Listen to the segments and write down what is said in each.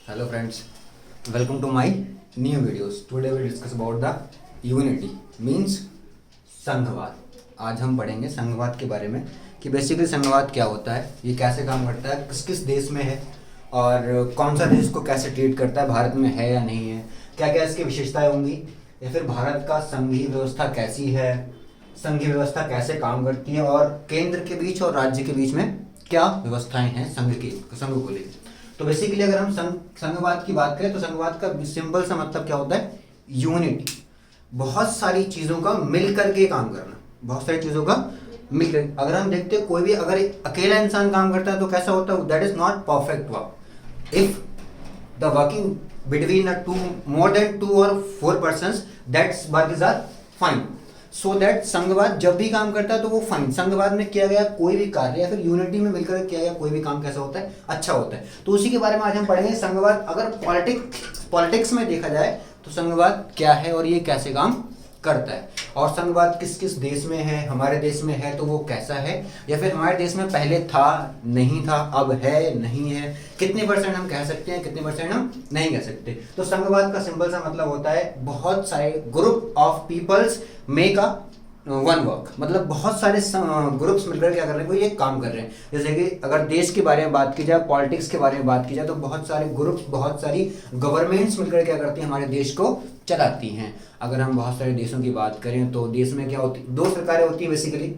Hello friends, welcome to my new videos. Today we discuss about the unity means संघवाद. आज हम पढ़ेंगे संघवाद के बारे में कि बेसिकली संघवाद क्या होता है, ये कैसे काम करता है, किस किस देश में है और कौन सा देश को कैसे ट्रीट करता है, भारत में है या नहीं है, क्या क्या इसकी विशेषताएं होंगी, या फिर भारत का संघीय व्यवस्था कैसी है, संघीय व्यवस्था कैसे काम करती है और केंद्र के बीच और राज्य के बीच में क्या व्यवस्थाएं हैं संघ को लेकर. तो बेसिकली अगर हम संघवाद की बात करें तो संघवाद का सिंपल सा मतलब क्या होता है, यूनिटी. बहुत सारी चीजों का मिल करके काम करना, बहुत सारी चीजों का मिलकर. अगर हम देखते हैं कोई भी अगर अकेला इंसान काम करता है तो कैसा होता है, that is not perfect work. If the working between more than 2 or 4 persons, that's work is are fine. So that संघवाद जब भी काम करता है तो वो फाइन. संघवाद में किया गया कोई भी कार्य या फिर यूनिटी में मिलकर किया गया कोई भी काम कैसा होता है, अच्छा होता है. तो उसी के बारे में आज हम पढ़ेंगे. संघवाद अगर पॉलिटिक्स में देखा जाए तो संघवाद क्या है और ये कैसे काम करता है, और संघवाद किस किस देश में है, हमारे देश में है तो वो कैसा है, या फिर हमारे देश में पहले था नहीं था अब है नहीं है, कितने परसेंट हम कह सकते हैं कितने परसेंट हम नहीं कह सकते. तो संघवाद का सिंपल सा मतलब होता है बहुत सारे group of peoples make a one work. मतलब बहुत सारे ग्रुप्स मिलकर क्या कर रहे हैं, कोई एक काम कर रहे हैं. जैसे कि अगर देश के बारे में बात की जाए, पॉलिटिक्स के बारे में बात की जाए तो बहुत सारे ग्रुप्स, बहुत सारी गवर्नमेंट्स मिलकर क्या करती हैं, हमारे देश को चलाती हैं. अगर हम बहुत सारे देशों की बात करें तो देश में क्या होती, 2 सरकारें होती हैं बेसिकली,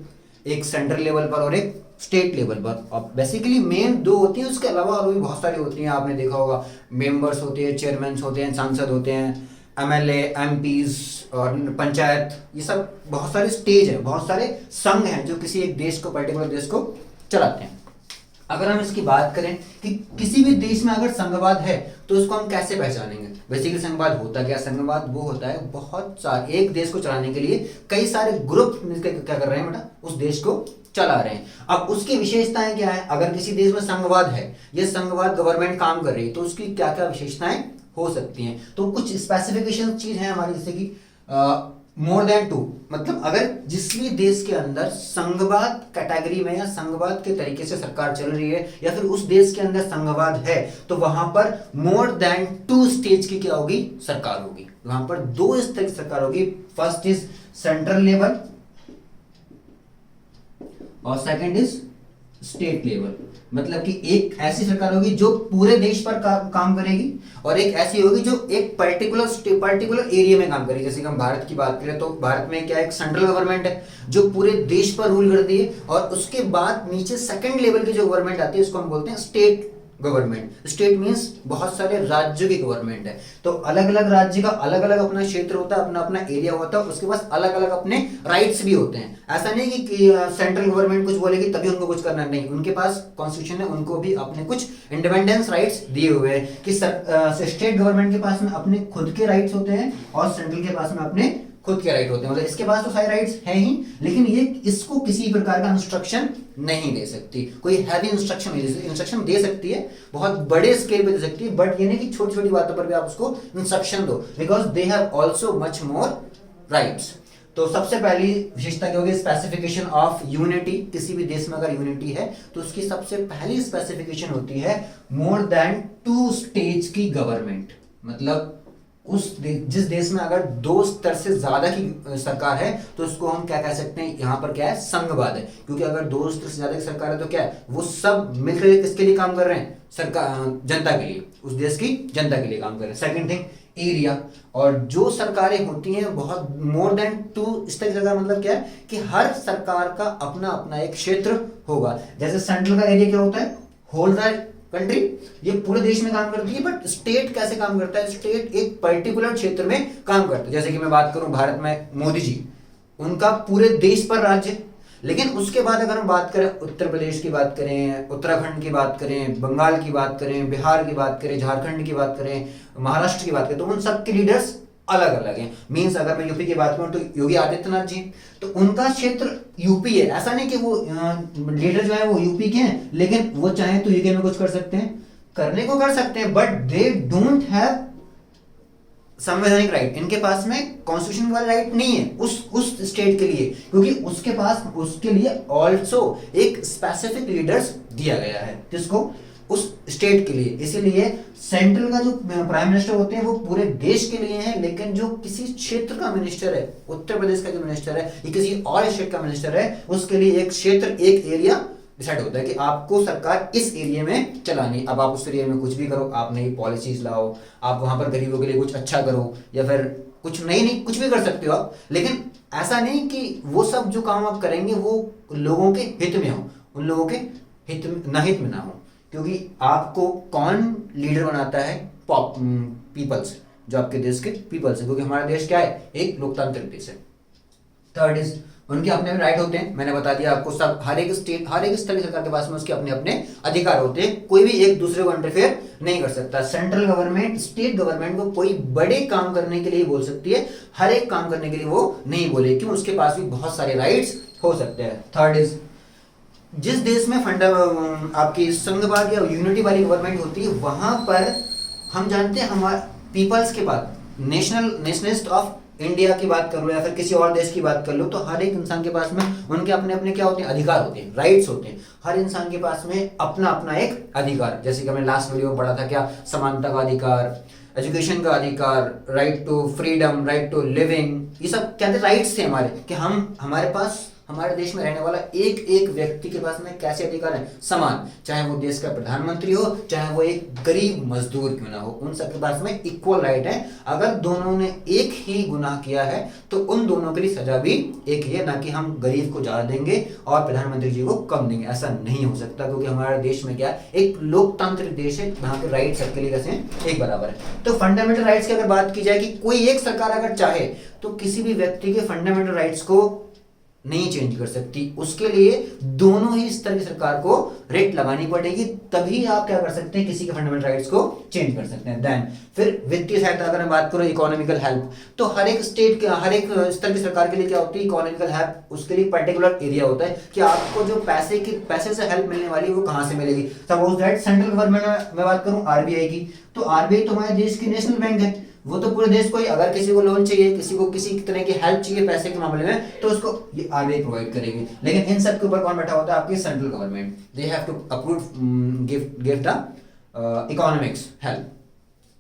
एक सेंट्रल लेवल पर और एक स्टेट लेवल पर. अब बेसिकली मेन 2 होती हैं, उसके अलावा और भी बहुत सारी होती हैं. आपने देखा होगा मेंबर्स होते हैं, चेयरमैन होते हैं, सांसद होते हैं, एमएलए, एमपीज और पंचायत. ये सब बहुत सारे स्टेज है, बहुत सारे संघ हैं जो किसी एक देश को, पर्टिकुलर देश को चलाते हैं. अगर हम इसकी बात करें कि किसी भी देश में अगर संघवाद है तो उसको हम कैसे पहचानेंगे. बेसिकली संघवाद होता क्या, संघवाद वो होता है बहुत सारे, एक देश को चलाने के लिए कई सारे ग्रुप मिलकर क्या कर रहे हैं बेटा, उस देश को चला रहे हैं. अब उसकी विशेषताएं क्या है, अगर किसी देश में संघवाद है, ये संघवाद गवर्नमेंट काम कर रही है तो उसकी क्या क्या विशेषताएं हो सकती हैं. तो कुछ स्पेसिफिकेशन चीज है हमारी, जैसे कि मोर देन 2, मतलब अगर जिस भी देश के अंदर संघवाद कैटेगरी में या संघवाद के तरीके से सरकार चल रही है या फिर उस देश के अंदर संघवाद है तो वहां पर मोर देन 2 स्टेज की क्या होगी, सरकार होगी. वहां पर 2 स्तर की सरकार होगी. फर्स्ट इज सेंट्रल लेवल और सेकंड इज स्टेट लेवल. मतलब कि एक ऐसी सरकार होगी जो पूरे देश पर काम करेगी और एक ऐसी होगी जो एक पर्टिकुलर एरिया में काम करेगी. जैसे कि हम भारत की बात करें तो भारत में क्या एक सेंट्रल गवर्नमेंट है जो पूरे देश पर रूल करती है, और उसके बाद नीचे सेकंड लेवल की जो गवर्नमेंट आती है उसको हम बोलते हैं स्टेट गवर्नमेंट. स्टेट मींस बहुत सारे राज्यों की गवर्नमेंट है. तो अलग अलग राज्य का अलग अलग अपना क्षेत्र होता है, अपना अपना एरिया होता है, उसके पास अलग अलग अपने राइट्स भी होते हैं. ऐसा नहीं कि सेंट्रल गवर्नमेंट कुछ बोलेगी तभी उनको कुछ करना, नहीं, उनके पास कॉन्स्टिट्यूशन है, उनको भी अपने कुछ इंडिपेंडेंस राइट्स दिए हुए हैं कि स्टेट गवर्नमेंट के पास में अपने खुद के राइट्स होते हैं और सेंट्रल के पास में अपने खुद के राइट होते हैं. मतलब इसके पास तो सारे राइट्स हैं ही, लेकिन ये इसको किसी प्रकार का इंस्ट्रक्शन नहीं दे सकती. कोई हैवी इंस्ट्रक्शन दे सकती है, बहुत बड़े स्केल पे दे सकती है, बट ये नहीं कि छोटी छोटी बातों पर भी आप उसको इंस्ट्रक्शन दो, because they have also much more rights. तो सबसे पहली विशेषता क्या होगी, स्पेसिफिकेशन ऑफ यूनिटी. किसी भी देश में अगर यूनिटी है तो उसकी सबसे पहली स्पेसिफिकेशन होती है मोर देन 2 स्टेज की गवर्नमेंट. मतलब जिस देश में अगर 2 स्तर से ज्यादा की सरकार है तो उसको हम क्या कह सकते हैं, यहाँ पर क्या है, संघवाद है. क्योंकि अगर 2 स्तर से ज्यादा की सरकार है तो क्या है, वो सब मिलकर किसके लिए काम कर रहे हैं, सरकार, जनता के लिए, उस देश की जनता के लिए काम कर रहे हैं. Second thing, area. और जो सरकारें होती हैं बहुत मोर देन 2 स्तर की सरकार, मतलब क्या है कि हर सरकार का अपना अपना एक क्षेत्र होगा. जैसे सेंट्रल का एरिया क्या होता है, होल द कंट्री, ये पूरे देश में काम करती है. बट स्टेट कैसे काम करता है, स्टेट एक पर्टिकुलर क्षेत्र में काम करता है. जैसे कि मैं बात करूं भारत में मोदी जी, उनका पूरे देश पर राज्य. लेकिन उसके बाद अगर हम बात करें उत्तर प्रदेश की बात करें, उत्तराखंड की बात करें, बंगाल की बात करें, बिहार की बात करें, झारखंड की बात करें, महाराष्ट्र की बात करें, तो उन सबके लीडर्स अलग अलग हैं. मींस अगर मैं यूपी की बात करूं तो योगी आदित्यनाथ जी, तो उनका क्षेत्र यूपी है. ऐसा नहीं कि वो लीडर जो है वो यूपी के हैं, लेकिन वो चाहे तो यूके में कुछ कर सकते हैं, करने को कर सकते हैं, बट दे डोंट हैव संवैधानिक राइट. इनके पास में कॉन्स्टिट्यूशन वाला राइट नहीं है उस स्टेट के लिए, क्योंकि उसके पास उसके लिए ऑल्सो एक स्पेसिफिक लीडर्स दिया गया है. जिसको उस स्टेट के लिए। इसीलिए सेंट्रल का जो प्राइम मिनिस्टर होते हैं वो पूरे देश के लिए है, लेकिन जो किसी क्षेत्र का मिनिस्टर है, उत्तर प्रदेश का जो मिनिस्टर है या किसी और स्टेट का मिनिस्टर है, उसके लिए एक क्षेत्र, एक एरिया डिसाइड होता है कि आपको सरकार इस एरिया में चलानी। अब आप उस एरिया में कुछ भी करो, आप नई पॉलिसीज लाओ, आप वहां पर गरीबों के लिए कुछ अच्छा करो, या फिर कुछ नहीं कुछ भी कर सकते हो आप, लेकिन ऐसा नहीं कि वो सब जो काम आप करेंगे वो लोगों के हित में हो, उन लोगों के हित में ना हो। क्योंकि आपको कौन लीडर बनाता है? पीपल्स, जो आपके देश के पीपल्स है, क्योंकि हमारा देश क्या है? एक लोकतांत्रिक देश है। थर्ड इज उनके अपने राइट होते हैं, मैंने बता दिया आपको। सब हर एक स्टेट, हर एक स्टेट की सरकार के पास में उसके अपने अपने अधिकार होते हैं, कोई भी एक दूसरे को इंटरफेयर नहीं कर सकता। सेंट्रल गवर्नमेंट स्टेट गवर्नमेंट को कोई बड़े काम करने के लिए बोल सकती है, हर एक काम करने के लिए वो नहीं बोले, क्यों? उसके पास भी बहुत सारे राइट्स हो सकते हैं। थर्ड इज जिस देश में आपकी संघवाद या यूनिटी वाली गवर्नमेंट होती है, वहां पर हम जानते हैं हमारे पीपल्स के बाद नेशनलिस्ट ऑफ इंडिया की बात कर लो या फिर किसी और देश की बात कर लो, तो हर एक इंसान के पास में उनके अपने अपने क्या होते हैं? अधिकार होते हैं, राइट्स होते हैं। हर इंसान के पास में अपना अपना एक अधिकार, जैसे कि हमने लास्ट वीडियो में पढ़ा था, क्या? समानता का अधिकार, एजुकेशन का अधिकार, right to freedom, right to living, ये सब क्या थे? राइट्स थे हमारे, कि हम हमारे पास हमारे देश में रहने वाला एक एक व्यक्ति के पास में कैसे अधिकार है? समान, चाहे वो देश का प्रधानमंत्री हो, चाहे वो एक गरीब मजदूर क्यों ना हो, उन सबके पास में इक्वल राइट है। अगर दोनों ने एक ही गुनाह किया है तो उन दोनों के लिए सजा भी एक ही है, ना कि हम गरीब को ज्यादा देंगे और प्रधानमंत्री जी को कम देंगे। ऐसा नहीं हो सकता, क्योंकि हमारे देश में क्या है? एक लोकतांत्रिक देश है, जहाँ के राइट सबके लिए कैसे एक बराबर है। तो फंडामेंटल राइट्स की अगर बात की जाए कि कोई एक सरकार अगर चाहे तो किसी भी व्यक्ति के फंडामेंटल राइट्स को नहीं चेंज कर सकती, उसके लिए दोनों ही स्तर की सरकार को रेट लगानी पड़ेगी, तभी आप क्या कर सकते हैं? किसी के फंडामेंटल राइट्स को चेंज कर सकते हैं। देन फिर वित्तीय सहायता अगर मैं बात करूं, इकोनॉमिकल हेल्प, तो हर एक स्टेट के हर एक स्तर की सरकार के लिए क्या होती है? इकोनॉमिकल हेल्प, उसके लिए पर्टिकुलर एरिया होता है कि आपको जो पैसे से हेल्प मिलने वाली है वो कहां से मिलेगी। सपोज दैट सेंट्रल गवर्नमेंट में बात करूं आरबीआई की, तो आरबीआई तो हमारे देश की नेशनल बैंक है, वो तो पूरे देश को ही, अगर किसी को लोन चाहिए, किसी को किसी तरह की हेल्प चाहिए पैसे के मामले में, तो उसको ये आरबीआई प्रोवाइड करेगी। लेकिन इन सब के ऊपर कौन बैठा होता है? आपकी central government. They have to approve give the economics help.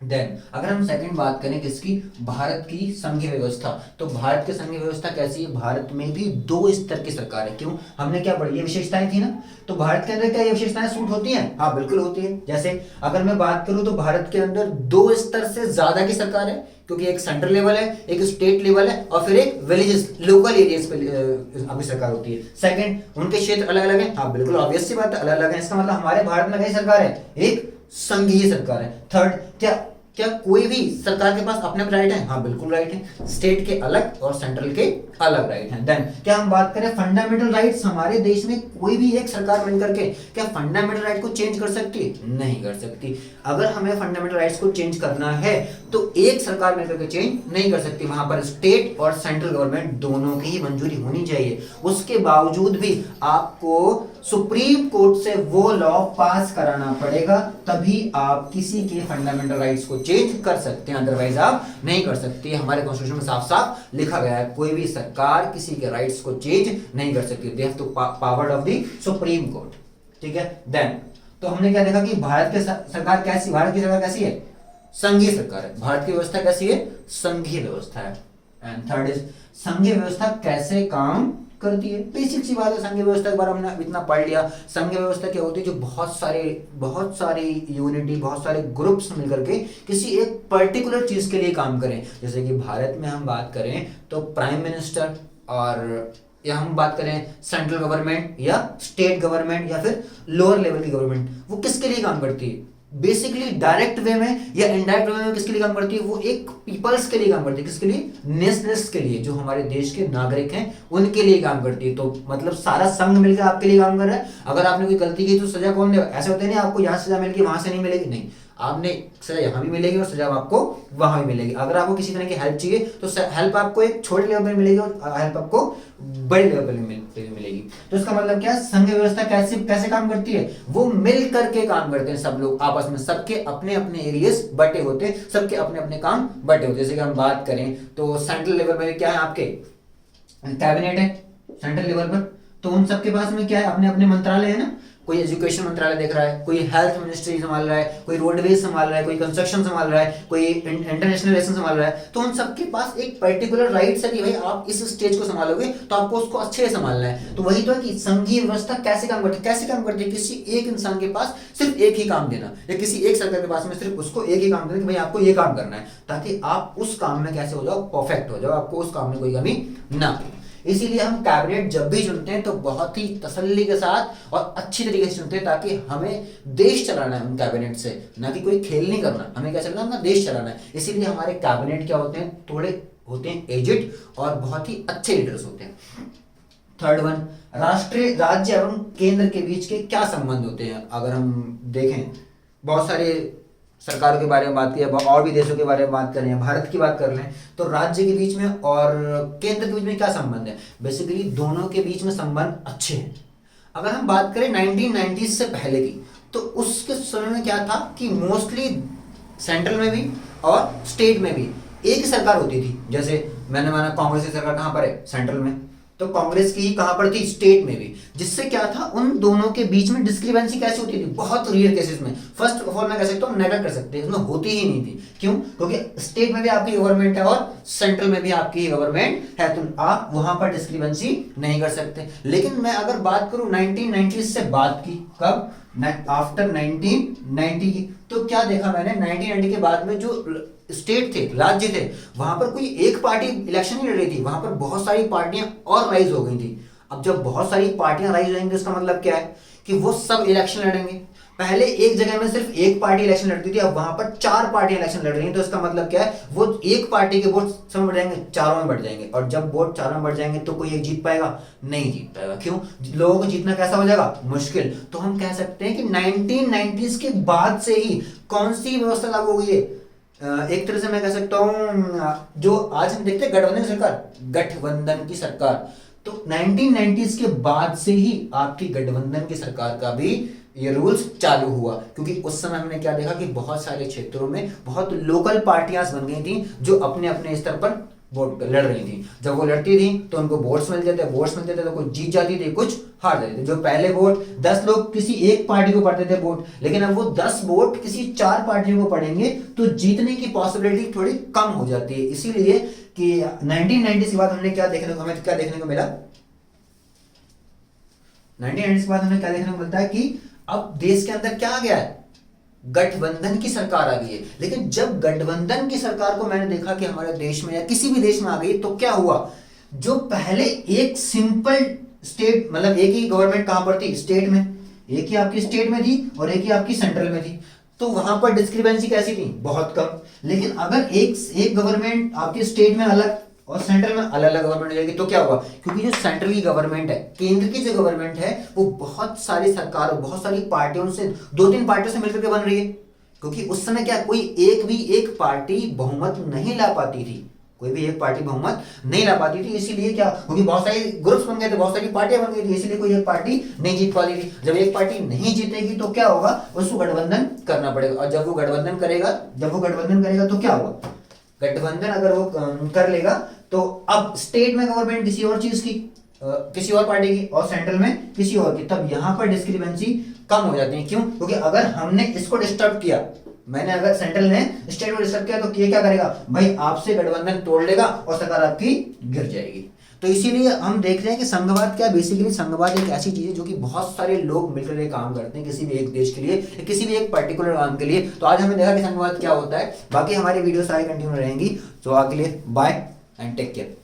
Then अगर हम सेकंड बात करें किसकी? भारत की संघीय व्यवस्था। तो भारत की संघीय व्यवस्था कैसी है? भारत में भी दो स्तर की सरकार है। क्यों? हमने क्या पढ़ी? ये विशेषताएं थी ना, तो भारत के अंदर क्या ये विशेषताएं सूट होती हैं? हाँ बिल्कुल होती है। जैसे अगर मैं बात करूं तो भारत के अंदर दो स्तर से ज्यादा की सरकार है, क्योंकि एक सेंट्रल लेवल है, एक स्टेट लेवल है, और फिर एक विलेजेस लोकल एरियाज पे अपनी सरकार होती है। सेकंड, उनके क्षेत्र अलग अलग है। हाँ बिल्कुल ऑब्वियस सी बात है, अलग अलग है। इसका मतलब हमारे भारत में कई सरकार है? एक संघीय सरकार है। थर्ड, क्या कोई भी सरकार के पास अपने राइट है? हाँ बिल्कुल राइट है। स्टेट के अलग और सेंट्रल के अलग राइट हैं। देन क्या हम बात करें फंडामेंटल राइट्स, हमारे देश में कोई भी एक सरकार मिलकर के क्या फंडामेंटल राइट को चेंज कर सकती है? नहीं कर सकती। अगर हमें फंडामेंटल राइट्स को चेंज करना है तो एक सरकार मिलकर के चेंज नहीं कर सकती, वहां पर स्टेट और सेंट्रल गवर्नमेंट दोनों की ही मंजूरी होनी चाहिए। उसके बावजूद भी आपको सुप्रीम कोर्ट से वो लॉ पास कराना पड़ेगा, तभी आप किसी के फंडामेंटल राइट्स को चेंज कर सकते हैं, अदरवाइज आप नहीं कर सकते। हमारे कॉन्स्टिट्यूशन में साफ साफ लिखा गया है, कोई भी सरकार किसी के राइट्स को चेंज नहीं कर सकती। They have to power of the Supreme Court. ठीक है। देन तो हमने क्या देखा कि भारत की सरकार कैसी है? संघीय सरकार है। भारत की व्यवस्था कैसी है? संघीय व्यवस्था है। एंड थर्ड इज संघीय व्यवस्था कैसे काम करती है? बेसिक सी बात है, संघीय व्यवस्था के बारे में हमने इतना पढ़ लिया। संघीय व्यवस्था क्या होती है? जो बहुत सारे यूनिटी, बहुत सारे ग्रुप्स मिलकर के किसी एक पर्टिकुलर चीज के लिए काम करें। जैसे कि भारत में हम बात करें तो प्राइम मिनिस्टर, और या हम बात करें सेंट्रल गवर्नमेंट या स्टेट गवर्नमेंट या फिर लोअर लेवल की गवर्नमेंट, वो किसके लिए काम करती है? बेसिकली डायरेक्ट वे में या इनडायरेक्ट वे में किसके लिए काम करती है? वो एक पीपल्स के लिए काम करती है। किसके लिए? नेशनल्स के लिए, जो हमारे देश के नागरिक हैं उनके लिए काम करती है। तो मतलब सारा संघ मिलकर आपके लिए काम कर रहा है। अगर आपने कोई गलती की तो सजा कौन देगा? ऐसे होते नहीं आपको यहाँ सजा मिलेगी वहां से नहीं मिलेगी, नहीं, आपने सजा यहाँ भी मिलेगी और सजा आपको वहां भी मिलेगी। अगर आपको किसी तरह की हेल्प चाहिए तो हेल्प आपको एक छोटे लेवल पर मिलेगी और हेल्प आपको बड़े लेवल पर मिलेगी। तो इसका मतलब क्या? संघ व्यवस्था कैसे काम करती है? वो मिल करके काम करते हैं सब लोग आपस में, सबके अपने अपने एरियाज बटे होते हैं, सबके अपने अपने काम बटे होते हैं। जैसे कि हम बात करें तो सेंट्रल लेवल पर क्या है? आपके कैबिनेट है सेंट्रल लेवल पर, तो उन सबके पास में क्या है? अपने अपने मंत्रालय है ना। कोई एजुकेशन मंत्रालय देख रहा है, कोई हेल्थ मिनिस्ट्री संभाल रहा है, कोई रोडवेज संभाल रहा है, कोई कंस्ट्रक्शन संभाल रहा है, कोई इंटरनेशनल रिलेशन संभाल रहा है, तो उन सबके पास एक पर्टिकुलर राइट्स है कि भाई आप इस स्टेज को संभालोगे तो आपको उसको अच्छे से संभालना है। तो वही तो है कि संघीय व्यवस्था कैसे काम करती है, कैसे काम करती है, किसी एक इंसान के पास सिर्फ एक ही काम देना, या किसी एक सरकार के पास में सिर्फ उसको एक ही काम देना कि भाई आपको ये काम करना है, ताकि आप उस काम में कैसे हो जाओ, परफेक्ट हो जाओ, आपको उस काम में कोई कमी ना हो। इसीलिए हम कैबिनेट जब भी चुनते हैं तो बहुत ही तसल्ली के साथ और अच्छी तरीके से चुनते हैं, ताकि हमें देश चलाना है उन कैबिनेट से, ना कि कोई खेल नहीं करना, हमें क्या चलना है, अपना देश चलाना है। इसीलिए हमारे कैबिनेट क्या होते हैं, थोड़े होते हैं एजिड और बहुत ही अच्छे लीडर्स होते हैं। थर्ड वन, राष्ट्रीय, राज्य एवं केंद्र के बीच के क्या संबंध होते हैं। अगर हम देखें, बहुत सारे सरकारों के बारे में बात की, और भी देशों के बारे में बात करें, भारत की बात कर लें, तो राज्य के बीच में और केंद्र के बीच में क्या संबंध है। बेसिकली दोनों के बीच में संबंध अच्छे हैं। अगर हम बात करें 1990 से पहले की, तो उसके समय में क्या था कि मोस्टली सेंट्रल में भी और स्टेट में भी एक ही सरकार होती थी। जैसे मैंने माना कांग्रेस की सरकार कहाँ पर है, सेंट्रल में, तो कांग्रेस की ही कहां पर थी, स्टेट में भी। जिससे क्या था, उन दोनों के बीच में डिस्क्रिपेंसी कैसे होती थी, बहुत रेयर केसेस में, फर्स्ट ऑफ ऑल मैं कह सकता हूं नेगलेक्ट कर सकते हैं, इसमें होती ही नहीं थी। क्यों? क्योंकि स्टेट में भी आपकी गवर्नमेंट है और सेंट्रल में भी आपकी गवर्नमेंट है, तो आप वहां पर डिस्क्रिपेंसी नहीं कर सकते। लेकिन मैं अगर बात करूं 1990 से बात की, कब, आफ्टर 1990 की, तो क्या देखा मैंने, 1990 के बाद में जो स्टेट थे, राज्य थे, वहां पर कोई एक पार्टी इलेक्शन नहीं लड़ रही थी, वहां पर बहुत सारी पार्टियां और राइज हो गई थी। अब जब बहुत सारी पार्टियां राइज हो जाएंगी, इसका मतलब क्या है कि वो सब इलेक्शन लड़ेंगे। पहले एक जगह में सिर्फ एक पार्टी इलेक्शन लड़ती थी, अब वहां पर 4 पार्टियां इलेक्शन लड़ रही हैं। तो इसका मतलब क्या है, वो एक पार्टी के वोट सब बढ़ जाएंगे, चारों में बढ़ जाएंगे, और जब वोट चारों में बढ़ जाएंगे तो कोई एक जीत पाएगा, नहीं जीत पाएगा। क्यों? लोगों को जीतना कैसा हो जाएगा, मुश्किल। तो हम कह सकते हैं कि 1990s के बाद से ही कौन सी व्यवस्था लागू हुई है, एक तरह से मैं कह सकता हूं, जो आज हम देखते हैं गठबंधन की सरकार, गठबंधन की सरकार, तो 1990s के बाद से ही आपकी गठबंधन की सरकार का भी ये रूल्स चालू हुआ। क्योंकि उस समय हमने क्या देखा कि बहुत सारे क्षेत्रों में बहुत लोकल पार्टियां बन गई थी, जो अपने अपने स्तर पर वोट लड़ रही थी। जब वो लड़ती थी तो उनको वोट्स मिल जाते तो कुछ जीत जाती थी, कुछ हार जाते थे। जो पहले वोट 10 लोग किसी एक पार्टी को पड़ते थे वोट, लेकिन अब वो 10 वोट किसी 4 पार्टियों को पड़ेंगे तो जीतने की पॉसिबिलिटी थोड़ी कम हो जाती है। इसीलिए कि 1990 के बाद हमें क्या देखने को मिला, 1990 के बाद हमें क्या देखने को मिलता है कि अब देश के अंदर क्या आ गया है, गठबंधन की सरकार आ गई है। लेकिन जब गठबंधन की सरकार को मैंने देखा कि हमारे देश में या किसी भी देश में आ गई, तो क्या हुआ, जो पहले एक सिंपल स्टेट, मतलब एक ही गवर्नमेंट कहां पर थी, स्टेट में, एक ही आपकी स्टेट में थी और एक ही आपकी सेंट्रल में थी, तो वहां पर डिस्क्रिपेंसी कैसी थी, बहुत कम। लेकिन अगर एक गवर्नमेंट आपके स्टेट में अलग और सेंट्रल में अलग अलग गवर्नमेंट हो जाएगी, तो क्या हुआ, क्योंकि जो सेंट्रल की गवर्नमेंट है, केंद्र की जो गवर्नमेंट है, वो बहुत सारी सरकार, बहुत सारी पार्टियों से, 2-3 पार्टियों से मिलकर के बन रही है। क्योंकि उस समय क्या, कोई एक पार्टी बहुमत नहीं ला पाती थी, कोई भी एक पार्टी बहुमत नहीं ला पाती थी। इसीलिए क्या, क्योंकि बहुत सारे ग्रुप्स बन गए थे, बहुत सारी पार्टियां बन गई थी, इसलिए कोई एक पार्टी नहीं जीत पाती थी। जब एक पार्टी नहीं जीतेगी तो क्या होगा, उसको गठबंधन करना पड़ेगा, और जब वो गठबंधन करेगा तो क्या होगा, गठबंधन अगर वो कर लेगा तो अब स्टेट में गवर्नमेंट किसी और चीज की, किसी और पार्टी की, और सेंट्रल में किसी और की, तब यहां पर डिस्क्रिपेंसी कम हो जाती है। क्यों? क्योंकि अगर हमने इसको डिस्टर्ब किया, मैंने अगर सेंट्रल ने स्टेट को डिस्टर्ब किया, तो ये क्या करेगा भाई, आपसे गठबंधन तोड़ लेगा और सरकार आपकी गिर जाएगी। तो इसीलिए हम देख रहे हैं कि संघवाद क्या, बेसिकली संघवाद एक ऐसी चीज है जो कि बहुत सारे लोग मिलकर काम करते हैं किसी भी एक देश के लिए, किसी भी एक पर्टिकुलर काम के लिए। तो आज हमें देखा कि संघवाद क्या होता है। बाकी हमारी वीडियोस आगे कंटिन्यू रहेंगी। तो आगे के लिए बाय एंड टेक केयर।